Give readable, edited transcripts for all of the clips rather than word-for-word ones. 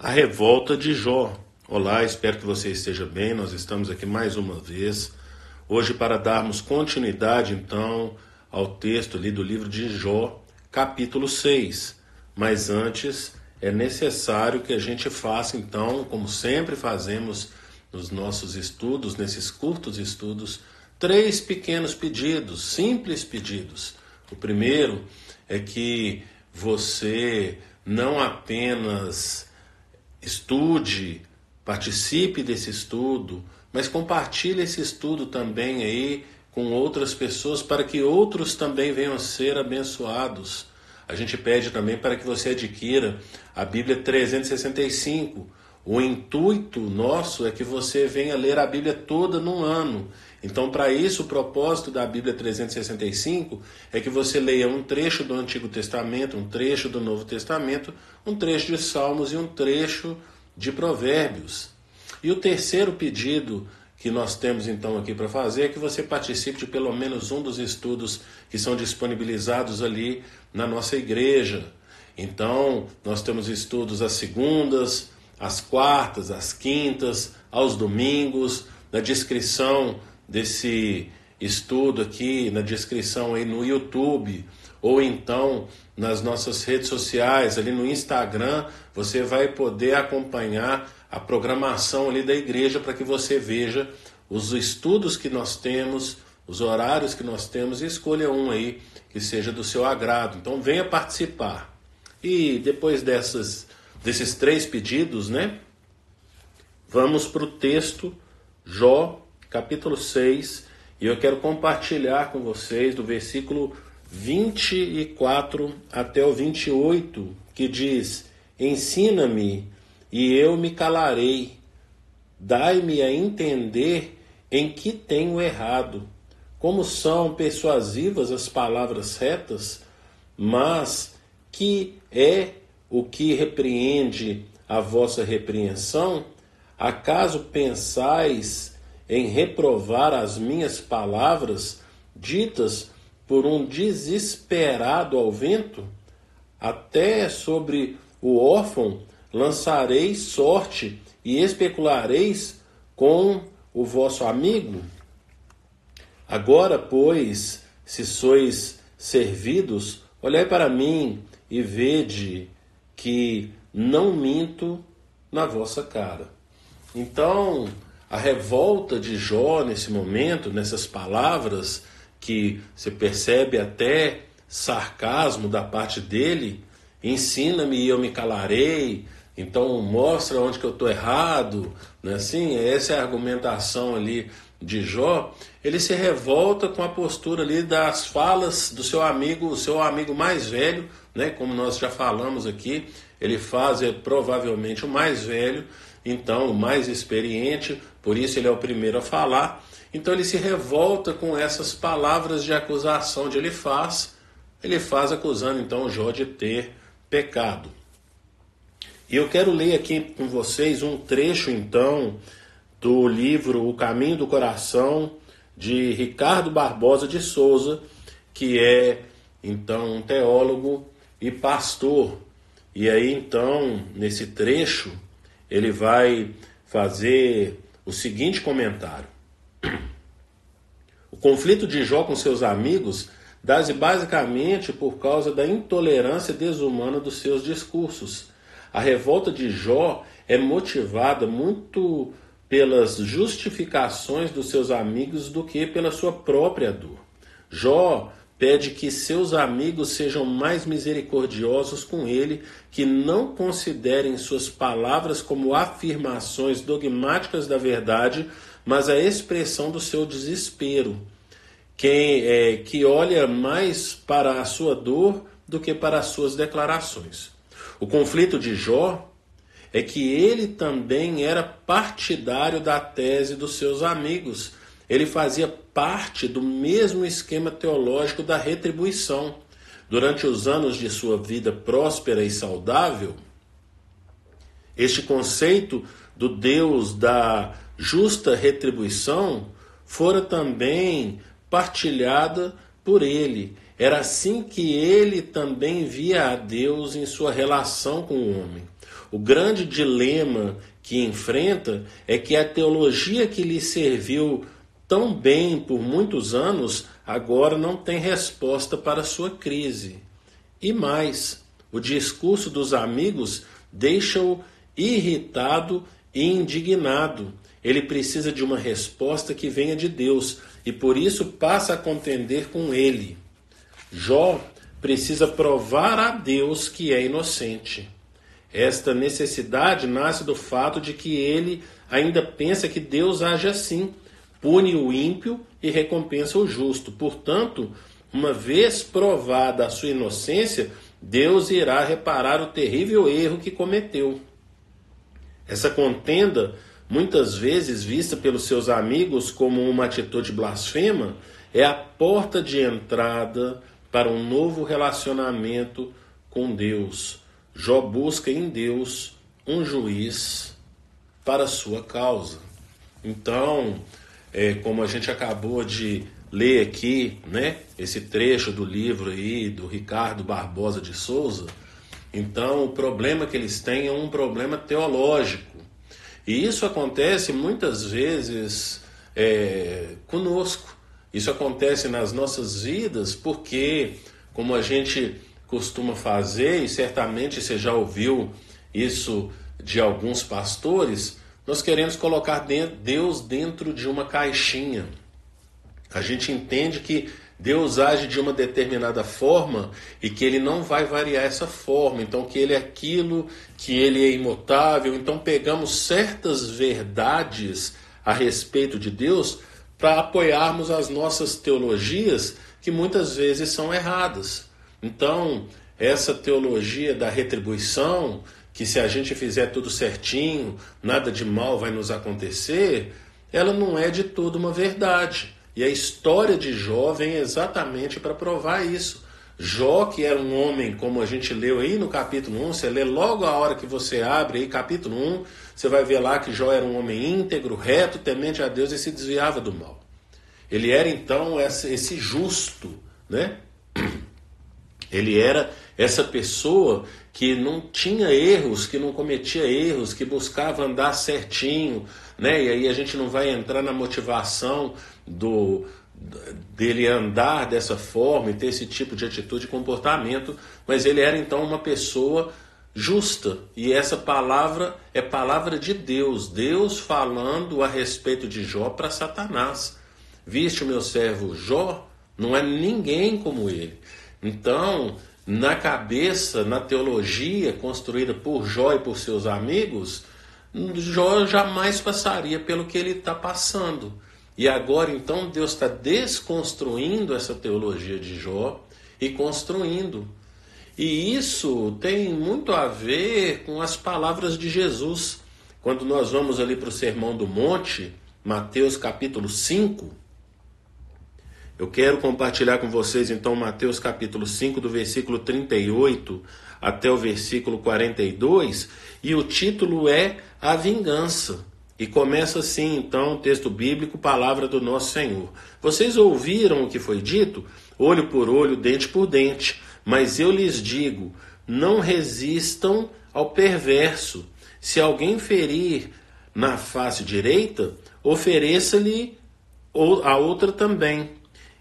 A revolta de Jó. Olá, espero que você esteja bem. Nós estamos aqui mais uma vez, hoje para darmos continuidade então ao texto ali do livro de Jó, capítulo 6. Mas antes é necessário que a gente faça então, como sempre fazemos nos nossos estudos, nesses curtos estudos, 3 pequenos pedidos, simples pedidos. O primeiro é que você não apenas estude, participe desse estudo, mas compartilhe esse estudo também aí com outras pessoas para que outros também venham a ser abençoados. A gente pede também para que você adquira a Bíblia 365. O intuito nosso é que você venha ler a Bíblia toda num ano. Então, para isso, o propósito da Bíblia 365 é que você leia um trecho do Antigo Testamento, um trecho do Novo Testamento, um trecho de Salmos e um trecho de Provérbios. E o terceiro pedido que nós temos então aqui para fazer é que você participe de pelo menos um dos estudos que são disponibilizados ali na nossa igreja. Então, nós temos estudos às segundas, às quartas, às quintas, aos domingos. Na descrição desse estudo aqui, na descrição aí no YouTube, ou então nas nossas redes sociais, ali no Instagram, você vai poder acompanhar a programação ali da igreja para que você veja os estudos que nós temos, os horários que nós temos e escolha um aí que seja do seu agrado. Então venha participar. E depois desses 3 pedidos, né? Vamos para o texto Jó, capítulo 6, e eu quero compartilhar com vocês do versículo 24 até o 28, que diz: Ensina-me e eu me calarei, dai-me a entender em que tenho errado. Como são persuasivas as palavras retas, mas que é o que repreende a vossa repreensão? Acaso pensais em reprovar as minhas palavras, ditas por um desesperado ao vento? Até sobre o órfão lançareis sorte e especulareis com o vosso amigo? Agora, pois, se sois servidos, olhai para mim e vede que não minto na vossa cara. Então, a revolta de Jó nesse momento, nessas palavras, que você percebe até sarcasmo da parte dele: ensina-me e eu me calarei, então mostra onde que eu estou errado, não é assim? Essa é a argumentação ali de Jó. Ele se revolta com a postura ali das falas do seu amigo, o seu amigo mais velho, né? Como nós já falamos aqui, ele é provavelmente o mais velho, então o mais experiente, por isso ele é o primeiro a falar. Então ele se revolta com essas palavras de acusação onde ele faz acusando então Jó de ter pecado. E eu quero ler aqui com vocês um trecho então do livro O Caminho do Coração, de Ricardo Barbosa de Souza, que é então um teólogo e pastor. E aí então, nesse trecho, ele vai fazer o seguinte comentário: o conflito de Jó com seus amigos dá-se basicamente por causa da intolerância desumana dos seus discursos. A revolta de Jó é motivada muito pelas justificações dos seus amigos do que pela sua própria dor. Jó pede que seus amigos sejam mais misericordiosos com ele, que não considerem suas palavras como afirmações dogmáticas da verdade, mas a expressão do seu desespero. Que olha mais para a sua dor do que para as suas declarações. O conflito de Jó é que ele também era partidário da tese dos seus amigos. Ele fazia parte do mesmo esquema teológico da retribuição. Durante os anos de sua vida próspera e saudável, este conceito do Deus da justa retribuição fora também partilhada por ele. Era assim que ele também via a Deus em sua relação com o homem. o grande dilema que enfrenta é que a teologia que lhe serviu tão bem por muitos anos, agora não tem resposta para a sua crise. E mais, o discurso dos amigos deixa-o irritado e indignado. Ele precisa de uma resposta que venha de Deus e por isso passa a contender com ele. Jó precisa provar a Deus que é inocente. Esta necessidade nasce do fato de que ele ainda pensa que Deus age assim, pune o ímpio e recompensa o justo. Portanto, uma vez provada a sua inocência, Deus irá reparar o terrível erro que cometeu. Essa contenda, muitas vezes vista pelos seus amigos como uma atitude blasfema, é a porta de entrada para um novo relacionamento com Deus. Jó busca em Deus um juiz para a sua causa. Então, como a gente acabou de ler aqui, né, esse trecho do livro aí do Ricardo Barbosa de Souza, então o problema que eles têm é um problema teológico. E isso acontece muitas vezes conosco. Isso acontece nas nossas vidas porque, como a gente costuma fazer, e certamente você já ouviu isso de alguns pastores, nós queremos colocar Deus dentro de uma caixinha. A gente entende que Deus age de uma determinada forma e que ele não vai variar essa forma. Então que ele é aquilo, que ele é imutável. Então pegamos certas verdades a respeito de Deus para apoiarmos as nossas teologias que muitas vezes são erradas. Então essa teologia da retribuição, que se a gente fizer tudo certinho, nada de mal vai nos acontecer, ela não é de tudo uma verdade. E a história de Jó vem exatamente para provar isso. Jó, que era um homem, como a gente leu aí no capítulo 1, você lê logo a hora que você abre aí capítulo 1, você vai ver lá que Jó era um homem íntegro, reto, temente a Deus e se desviava do mal. Ele era então esse justo, né? Ele era essa pessoa que não tinha erros, que não cometia erros, que buscava andar certinho, né? E aí a gente não vai entrar na motivação dele andar dessa forma e ter esse tipo de atitude e comportamento, mas ele era então uma pessoa justa. E essa palavra é palavra de Deus, Deus falando a respeito de Jó para Satanás. Viste o meu servo Jó? Não é ninguém como ele. Então, na cabeça, na teologia construída por Jó e por seus amigos, Jó jamais passaria pelo que ele está passando. E agora, então, Deus está desconstruindo essa teologia de Jó e construindo. E isso tem muito a ver com as palavras de Jesus. Quando nós vamos ali para o Sermão do Monte, Mateus capítulo 5, eu quero compartilhar com vocês, então, Mateus capítulo 5, do versículo 38 até o versículo 42, e o título é A Vingança. E começa assim, então, o texto bíblico, palavra do nosso Senhor. Vocês ouviram o que foi dito? Olho por olho, dente por dente. Mas eu lhes digo, não resistam ao perverso. Se alguém ferir na face direita, ofereça-lhe a outra também.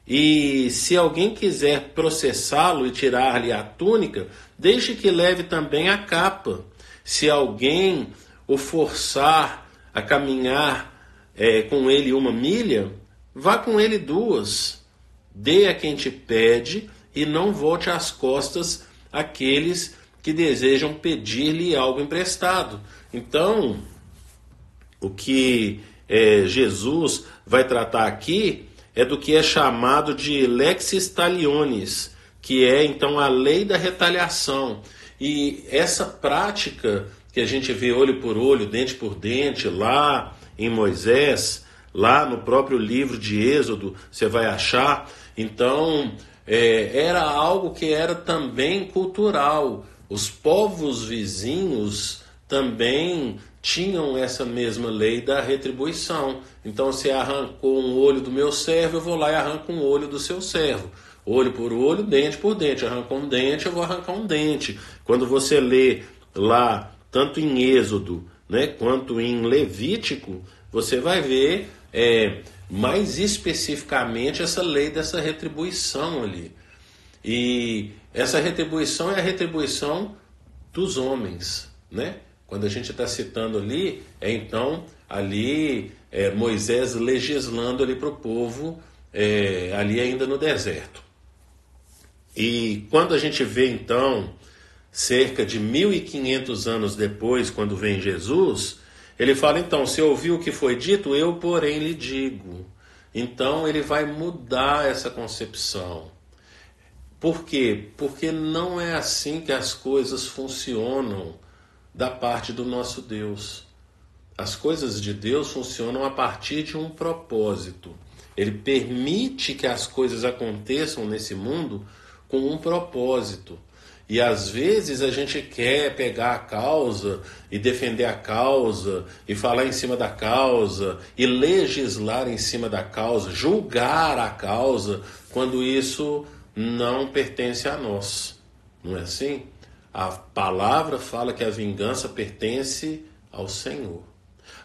E se alguém quiser processá-lo e tirar-lhe a túnica, deixe que leve também a capa. Se alguém o forçar a caminhar com ele 1 milha, vá com ele 2. Dê a quem te pede e não volte as costas àqueles que desejam pedir-lhe algo emprestado. Então, o que Jesus vai tratar aqui é do que é chamado de lex talionis, que é então a lei da retaliação. E essa prática que a gente vê olho por olho, dente por dente, lá em Moisés, lá no próprio livro de Êxodo, você vai achar. Então, era algo que era também cultural. Os povos vizinhos também tinham essa mesma lei da retribuição. Então, se arrancou um olho do meu servo, eu vou lá e arranco um olho do seu servo. Olho por olho, dente por dente. Arrancou um dente, eu vou arrancar um dente. Quando você lê lá tanto em Êxodo, né, quanto em Levítico, você vai ver mais especificamente essa lei dessa retribuição ali. E essa retribuição é a retribuição dos homens, né? Quando a gente está citando ali, então ali Moisés legislando ali para o povo, ali ainda no deserto. E quando a gente vê então, cerca de 1500 anos depois, quando vem Jesus, ele fala então, se ouviu o que foi dito, eu porém lhe digo. Então ele vai mudar essa concepção. Por quê? Porque não é assim que as coisas funcionam da parte do nosso Deus. As coisas de Deus funcionam a partir de um propósito. Ele permite que as coisas aconteçam nesse mundo com um propósito. E às vezes a gente quer pegar a causa e defender a causa, e falar em cima da causa, e legislar em cima da causa, julgar a causa, quando isso não pertence a nós. Não é assim? A palavra fala que a vingança pertence ao Senhor.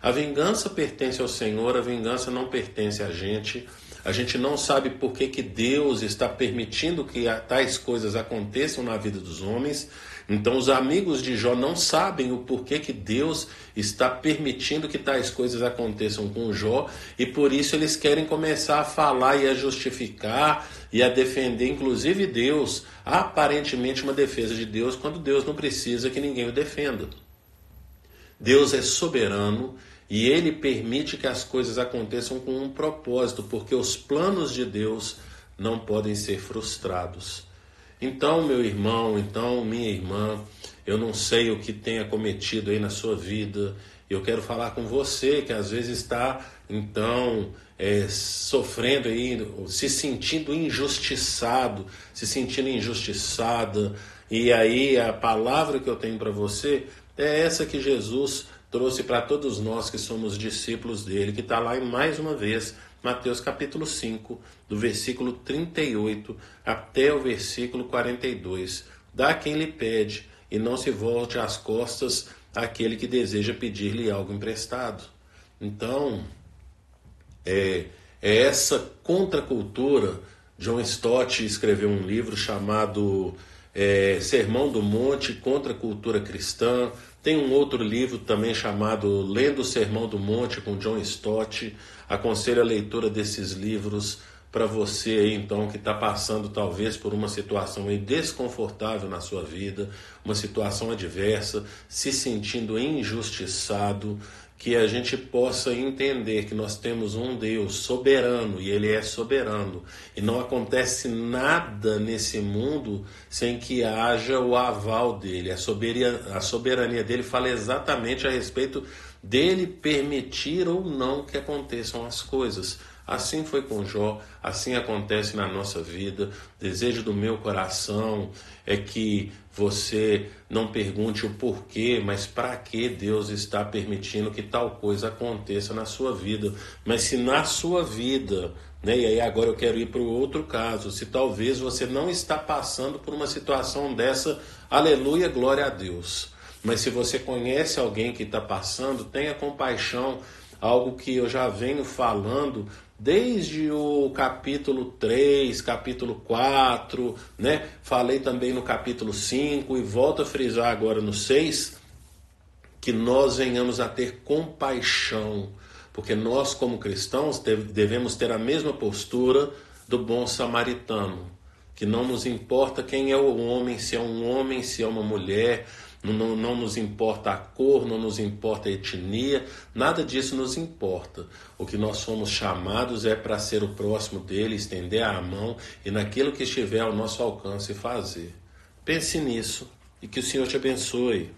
A vingança pertence ao Senhor, a vingança não pertence a gente. A gente não sabe por que Deus está permitindo que tais coisas aconteçam na vida dos homens. Então os amigos de Jó não sabem o porquê que Deus está permitindo que tais coisas aconteçam com Jó, e por isso eles querem começar a falar e a justificar e a defender, inclusive Deus, aparentemente uma defesa de Deus, quando Deus não precisa que ninguém o defenda. Deus é soberano e Ele permite que as coisas aconteçam com um propósito, porque os planos de Deus não podem ser frustrados. Então, meu irmão, então, minha irmã, eu não sei o que tenha cometido aí na sua vida. Eu quero falar com você que às vezes está, então, sofrendo aí, se sentindo injustiçado, se sentindo injustiçada. E aí a palavra que eu tenho para você é essa que Jesus trouxe para todos nós que somos discípulos dele, que está lá mais uma vez, Mateus capítulo 5, do versículo 38 até o versículo 42. Dá quem lhe pede, e não se volte às costas àquele que deseja pedir-lhe algo emprestado. Então, é essa contracultura. John Stott escreveu um livro chamado Sermão do Monte contra a Cultura Cristã. Tem um outro livro também chamado Lendo o Sermão do Monte com John Stott. Aconselho a leitura desses livros para você aí, então, que está passando talvez por uma situação aí desconfortável na sua vida, uma situação adversa, se sentindo injustiçado, que a gente possa entender que nós temos um Deus soberano, e Ele é soberano, e não acontece nada nesse mundo sem que haja o aval dele. A soberania dele fala exatamente a respeito dele permitir ou não que aconteçam as coisas. Assim foi com Jó, assim acontece na nossa vida. O desejo do meu coração é que você não pergunte o porquê, mas para que Deus está permitindo que tal coisa aconteça na sua vida. Mas se na sua vida, né, e aí agora eu quero ir para o outro caso, se talvez você não está passando por uma situação dessa, aleluia, glória a Deus. Mas se você conhece alguém que está passando, tenha compaixão, algo que eu já venho falando desde o capítulo 3, capítulo 4, né? Falei também no capítulo 5 e volto a frisar agora no 6, que nós venhamos a ter compaixão, porque nós como cristãos devemos ter a mesma postura do bom samaritano, que não nos importa quem é o homem, se é uma mulher, não nos importa a cor, não nos importa a etnia, nada disso nos importa. O que nós somos chamados é para ser o próximo dele, estender a mão e naquilo que estiver ao nosso alcance fazer. Pense nisso e que o Senhor te abençoe.